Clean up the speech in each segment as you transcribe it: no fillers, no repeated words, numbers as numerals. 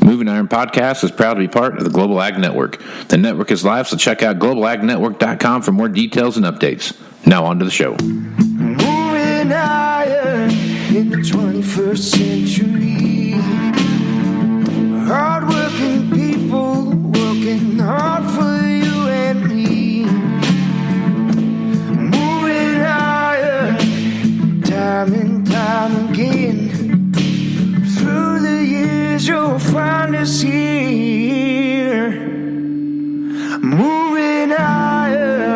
Moving Iron Podcast is proud to be part of the Global Ag Network. The network is live, so check out globalagnetwork.com for more details and updates. Now on to the show. Moving iron in the 21st century. Hard-working people working hard for you and me. Moving iron time and time again. Through the years you'll find us here. Moving iron.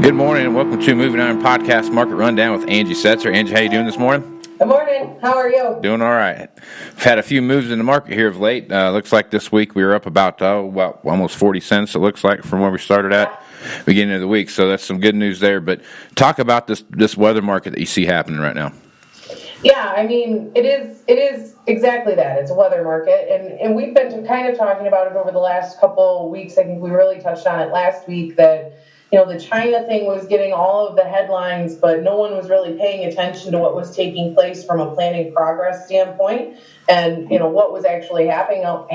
Good morning and welcome to Moving Iron Podcast Market Rundown with Angie Setzer. Angie, how you doing this morning? Good morning. How are you? Doing all right. We've had a few moves in the market here of late. Looks like this week we were up about almost 40 cents, it looks like, from where we started at beginning of the week. So that's some good news there. But talk about this weather market that you see happening right now. Yeah, I mean, it is exactly that. It's a weather market, and we've been kind of talking about it over the last couple weeks. I think we really touched on it last week that, the China thing was getting all of the headlines, but no one was really paying attention to what was taking place from a planning progress standpoint and, what was actually happening out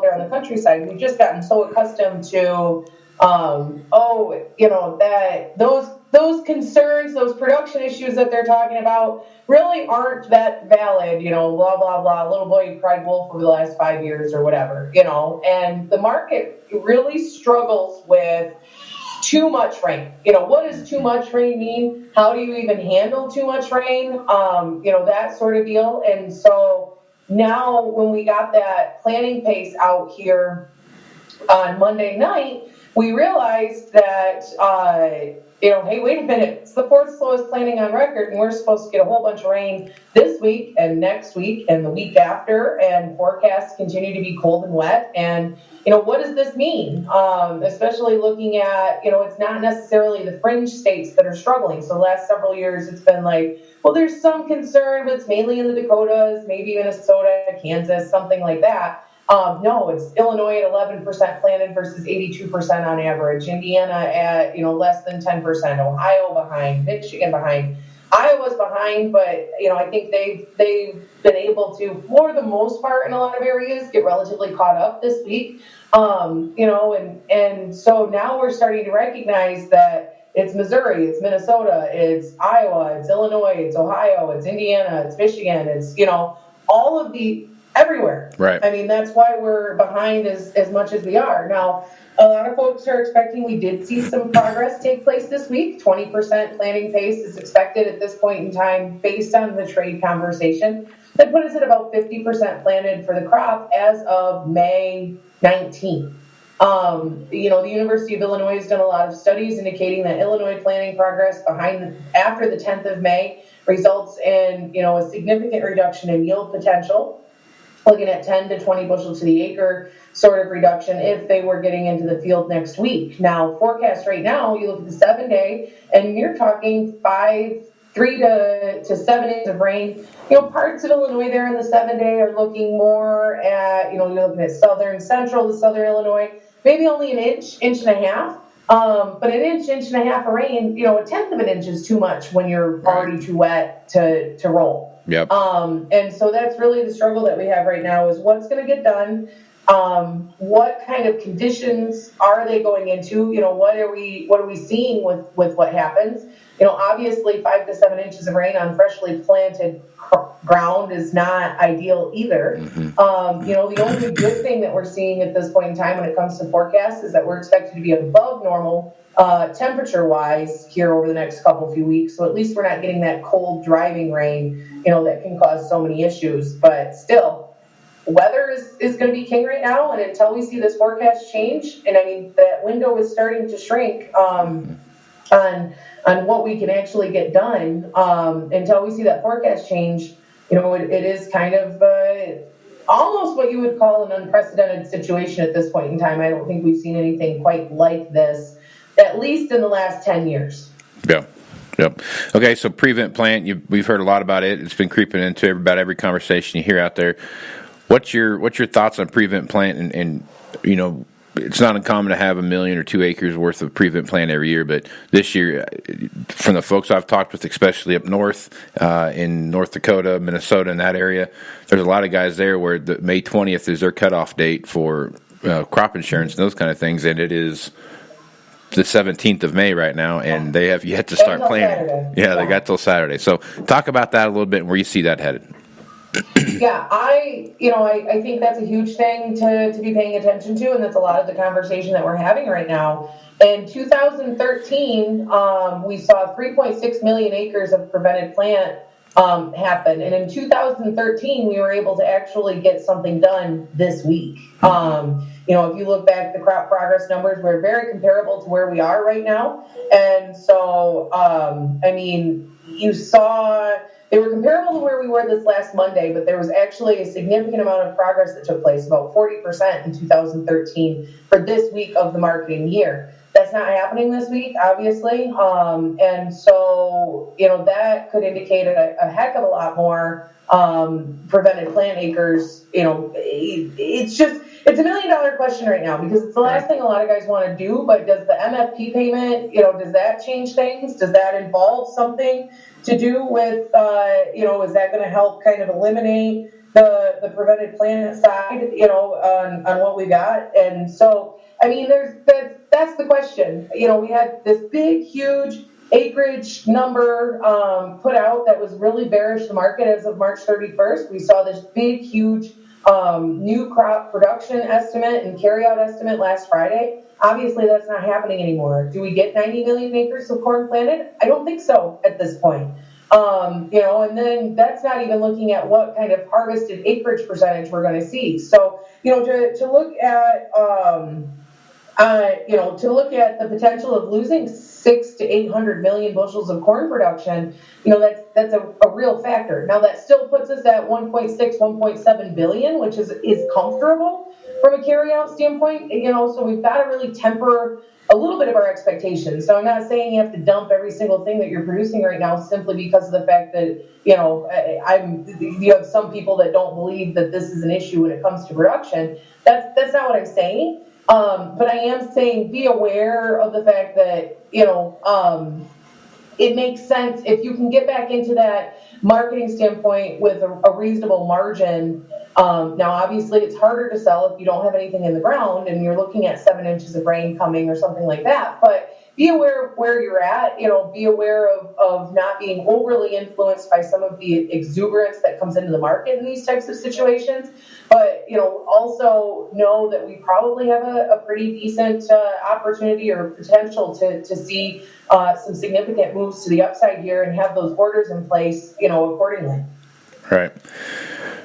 there on the countryside. We've just gotten so accustomed to, that those concerns, those production issues that they're talking about really aren't that valid, blah, blah, blah. Little boy cried wolf over the last 5 years or whatever, and the market really struggles with too much rain. What does too much rain mean? How do you even handle too much rain? That sort of deal. And so now when we got that planning pace out here on Monday night, we realized that, hey, wait a minute, it's the fourth slowest planting on record, and we're supposed to get a whole bunch of rain this week and next week and the week after, and forecasts continue to be cold and wet. And, what does this mean? Especially looking at, it's not necessarily the fringe states that are struggling. So the last several years, it's been like, well, there's some concern, but it's mainly in the Dakotas, maybe Minnesota, Kansas, something like that. No, it's Illinois at 11% planted versus 82% on average. Indiana at, less than 10%. Ohio behind. Michigan behind. Iowa's behind, but, I think they've been able to, for the most part in a lot of areas, get relatively caught up this week. And so now we're starting to recognize that it's Missouri, it's Minnesota, it's Iowa, it's Illinois, it's Ohio, it's Indiana, it's Michigan, it's, all of the everywhere. Right. I mean, that's why we're behind as much as we are. Now, a lot of folks are expecting, we did see some progress take place this week. 20% planting pace is expected at this point in time based on the trade conversation. That put us at about 50% planted for the crop as of May 19th. The University of Illinois has done a lot of studies indicating that Illinois planting progress after the 10th of May results in, a significant reduction in yield potential, looking at 10 to 20 bushels to the acre sort of reduction if they were getting into the field next week. Now, forecast right now, you look at the 7-day, and you're talking 3 to 7 inches of rain. Parts of Illinois there in the 7-day are looking more at, you're looking at central to southern Illinois, maybe only an inch and a half. But an inch and a half of rain, a tenth of an inch is too much when you're already too wet to roll. Yep. And so that's really the struggle that we have right now is what's going to get done. What kind of conditions are they going into? What are we seeing with what happens? Obviously 5 to 7 inches of rain on freshly planted ground is not ideal either. Mm-hmm. The only good thing that we're seeing at this point in time when it comes to forecasts is that we're expected to be above normal temperature-wise here over the next few weeks. So at least we're not getting that cold driving rain, that can cause so many issues. But still, weather is going to be king right now. And until we see this forecast change, and I mean, that window is starting to shrink on what we can actually get done, until we see that forecast change, it is kind of almost what you would call an unprecedented situation at this point in time. I don't think we've seen anything quite like this, at least in the last 10 years. Yeah. Yep. Okay, so prevent plant, we've heard a lot about it. It's been creeping into about every conversation you hear out there. What's your thoughts on prevent plant and it's not uncommon to have 1 million or 2 acres worth of prevent plant every year, but this year, from the folks I've talked with, especially up north in North Dakota, Minnesota, in that area, there's a lot of guys there where the May 20th is their cutoff date for crop insurance and those kind of things, and it is the 17th of May right now, and they have yet to start planting. Yeah, they got till Saturday. So talk about that a little bit and where you see that headed. Yeah, I think that's a huge thing to be paying attention to, and that's a lot of the conversation that we're having right now. In 2013, we saw 3.6 million acres of prevented plant happen, and in 2013, we were able to actually get something done this week. If you look back, the crop progress numbers were very comparable to where we are right now, and so you saw. They were comparable to where we were this last Monday, but there was actually a significant amount of progress that took place, about 40% in 2013 for this week of the marketing year. That's not happening this week, obviously, and so that could indicate a heck of a lot more prevented plant acres. It's a $1 million question right now because it's the last thing a lot of guys want to do. But does the MFP payment, does that change things? Does that involve something to do with, is that going to help kind of eliminate the prevented plant side, on what we got? And so, that's the question. We had this big, huge acreage number put out that was really bearish the market as of March 31st. We saw this big, huge new crop production estimate and carryout estimate last Friday. Obviously, that's not happening anymore. Do we get 90 million acres of corn planted? I don't think so at this point. And then that's not even looking at what kind of harvested acreage percentage we're going to see. So, to look at the potential of losing 600 to 800 million bushels of corn production, that's a real factor. Now that still puts us at 1.6, 1.7 billion, which is comfortable from a carryout standpoint. So we've got to really temper a little bit of our expectations. So I'm not saying you have to dump every single thing that you're producing right now simply because of the fact that, you have some people that don't believe that this is an issue when it comes to production. That's not what I'm saying. But I am saying be aware of the fact that, it makes sense if you can get back into that marketing standpoint with a reasonable margin. Now, obviously, it's harder to sell if you don't have anything in the ground and you're looking at 7 inches of rain coming or something like that. But be aware of where you're at, be aware of not being overly influenced by some of the exuberance that comes into the market in these types of situations. But, also know that we probably have a pretty decent opportunity or potential to see some significant moves to the upside here and have those orders in place, accordingly. Right.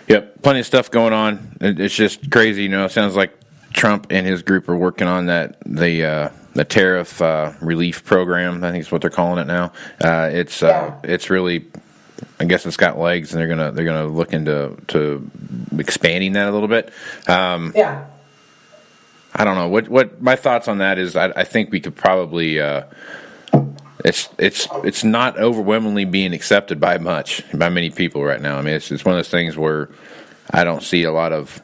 Yep. Plenty of stuff going on. It's just crazy. It sounds like Trump and his group are working on the tariff relief program. I think is what they're calling it now. It's really, I guess it's got legs, and they're gonna look into expanding that a little bit. I don't know what my thoughts on that is. I think we could probably. It's not overwhelmingly being accepted by many people right now. It's one of those things where I don't see a lot of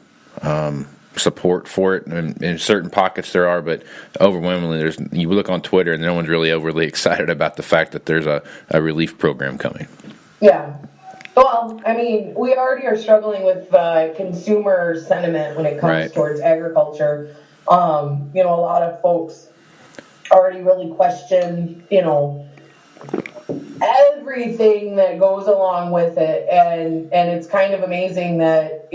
support for it. In certain pockets there are, but overwhelmingly you look on Twitter and no one's really overly excited about the fact that there's a relief program coming. Yeah. Well, we already are struggling with consumer sentiment when it comes towards agriculture. A lot of folks already really question, everything that goes along with it. And it's kind of amazing that,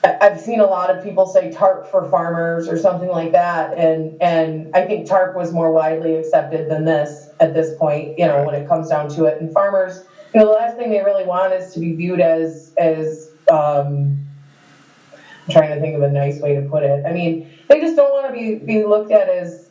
I've seen a lot of people say TARP for farmers or something like that. And I think TARP was more widely accepted than this at this point, when it comes down to it. And farmers, the last thing they really want is to be viewed as I'm trying to think of a nice way to put it. They just don't want to be looked at as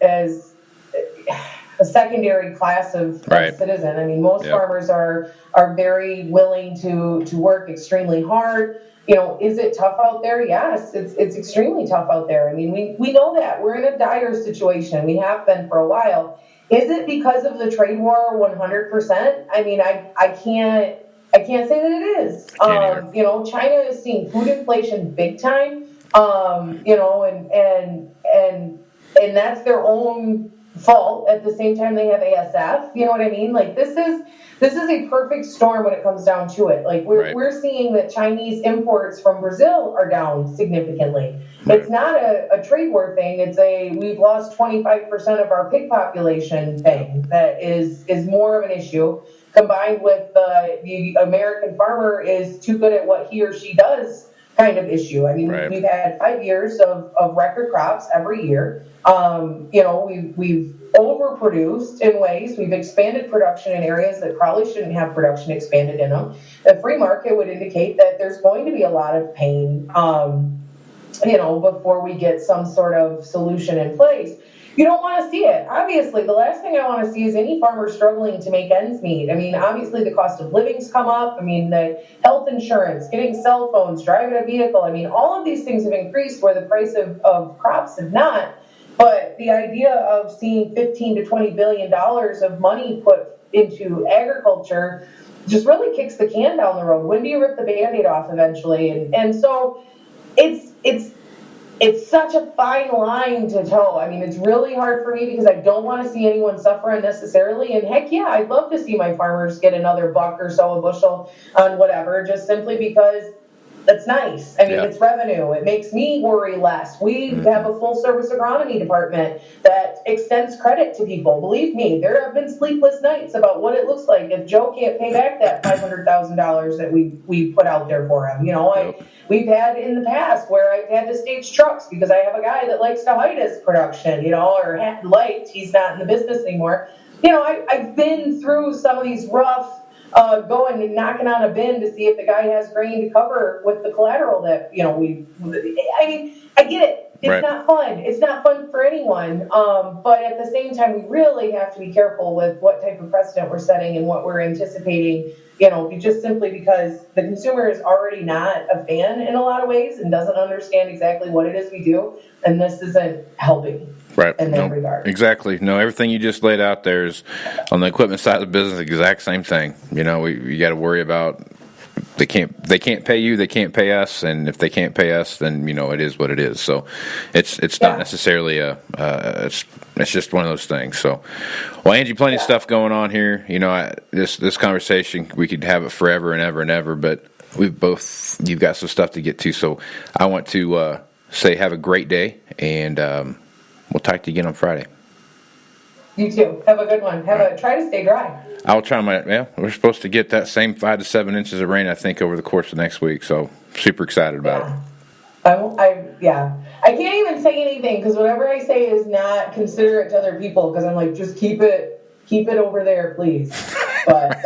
a secondary class of citizen. Most farmers are very willing to work extremely hard. Is it tough out there? Yes, it's extremely tough out there. We know that. We're in a dire situation. We have been for a while. Is it because of the trade war 100%? I can't I can't say that it is. Can't either. China is seeing food inflation big time. And that's their own fault. At the same time, they have ASF. You know what I mean? Like this is a perfect storm when it comes down to it. Like we're seeing that Chinese imports from Brazil are down significantly. Right. It's not a trade war thing. It's we've lost 25% of our pig population thing that is more of an issue, combined with the American farmer is too good at what he or she does kind of issue. I mean, we've had 5 years of record crops every year. We've overproduced in ways. We've expanded production in areas that probably shouldn't have production expanded in them. The free market would indicate that there's going to be a lot of pain, before we get some sort of solution in place. You don't want to see it. Obviously, the last thing I want to see is any farmer struggling to make ends meet. I mean, obviously, the cost of living's come up. I mean, the health insurance, getting cell phones, driving a vehicle. I mean, all of these things have increased where the price of crops have not. But the idea of seeing $15 to $20 billion of money put into agriculture just really kicks the can down the road. When do you rip the Band-Aid off eventually? And so it's such a fine line to toe. I mean, it's really hard for me because I don't want to see anyone suffer unnecessarily. And heck yeah, I'd love to see my farmers get another buck or so a bushel on whatever, just simply because that's nice. I mean, It's revenue. It makes me worry less. We have a full service agronomy department that extends credit to people. Believe me, there have been sleepless nights about what it looks like if Joe can't pay back that $500,000 that we put out there for him. We've had in the past where I've had to stage trucks because I have a guy that likes to hide his production, or liked. He's not in the business anymore. I've been through some of these rough going and knocking on a bin to see if the guy has grain to cover with the collateral that, I get it. It's not fun. It's not fun for anyone. But at the same time, we really have to be careful with what type of precedent we're setting and what we're anticipating, just simply because the consumer is already not a fan in a lot of ways and doesn't understand exactly what it is we do. And this isn't helping. Right. In that regard. Exactly. No, everything you just laid out there is on the equipment side of the business, the exact same thing. You got to worry about they can't pay you, they can't pay us, and if they can't pay us, then it is what it is. So it's not necessarily it's just one of those things. So, well, Angie, plenty of stuff going on here. This conversation we could have it forever and ever and ever, but you've got some stuff to get to. So I want to say have a great day, and we'll talk to you again on Friday. You too. Have a good one. Try to stay dry. I'll try we're supposed to get that same 5 to 7 inches of rain, I think, over the course of next week. So super excited about it. I can't even say anything because whatever I say is not considerate to other people because I'm like, just keep it over there, please. But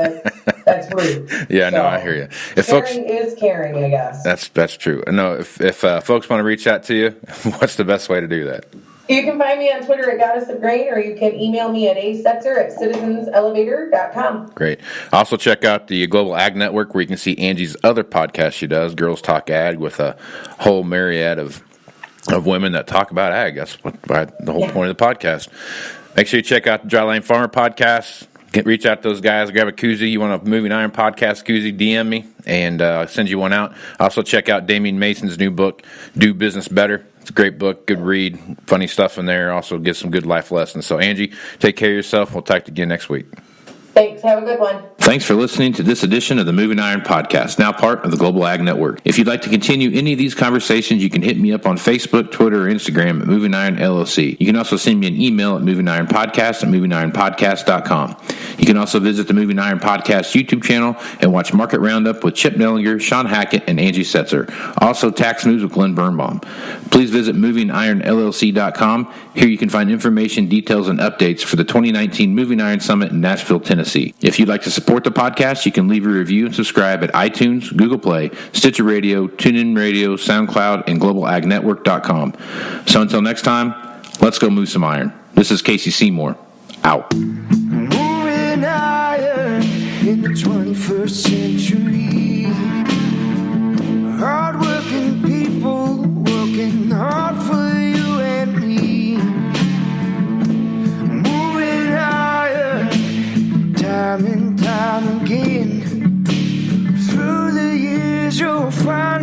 that's rude. Yeah, so, no, I hear you. If caring is caring, I guess. That's true. No, if folks want to reach out to you, what's the best way to do that? You can find me on Twitter at Goddess of Grain, or you can email me at asetzer@citizenselevator.com. Great. Also check out the Global Ag Network, where you can see Angie's other podcast she does, Girls Talk Ag, with a whole myriad of women that talk about ag. That's the whole point of the podcast. Make sure you check out the Dry Lane Farmer podcast. Reach out to those guys, grab a koozie. You want a Moving Iron podcast koozie, DM me, and send you one out. Also check out Damian Mason's new book, Do Business Better. It's a great book, good read, funny stuff in there. Also get some good life lessons. So, Angie, take care of yourself. We'll talk to you again next week. Thanks. Have a good one. Thanks for listening to this edition of the Moving Iron Podcast, now part of the Global Ag Network. If you'd like to continue any of these conversations, you can hit me up on Facebook, Twitter, or Instagram at Moving Iron LLC. You can also send me an email at movingironpodcast@movingironpodcast.com. You can also visit the Moving Iron Podcast YouTube channel and watch Market Roundup with Chip Nellinger, Sean Hackett, and Angie Setzer. Also, Tax News with Glenn Birnbaum. Please visit movingironllc.com. Here you can find information, details, and updates for the 2019 Moving Iron Summit in Nashville, Tennessee. If you'd like to support the podcast, you can leave a review and subscribe at iTunes, Google Play, Stitcher Radio, TuneIn Radio, SoundCloud, and globalagnetwork.com. So until next time, let's go move some iron. This is Casey Seymour. Out. Moving iron in the 21st century. Hard-working people working hard for you and me. Moving iron time and time again.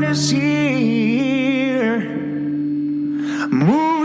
find us here, moving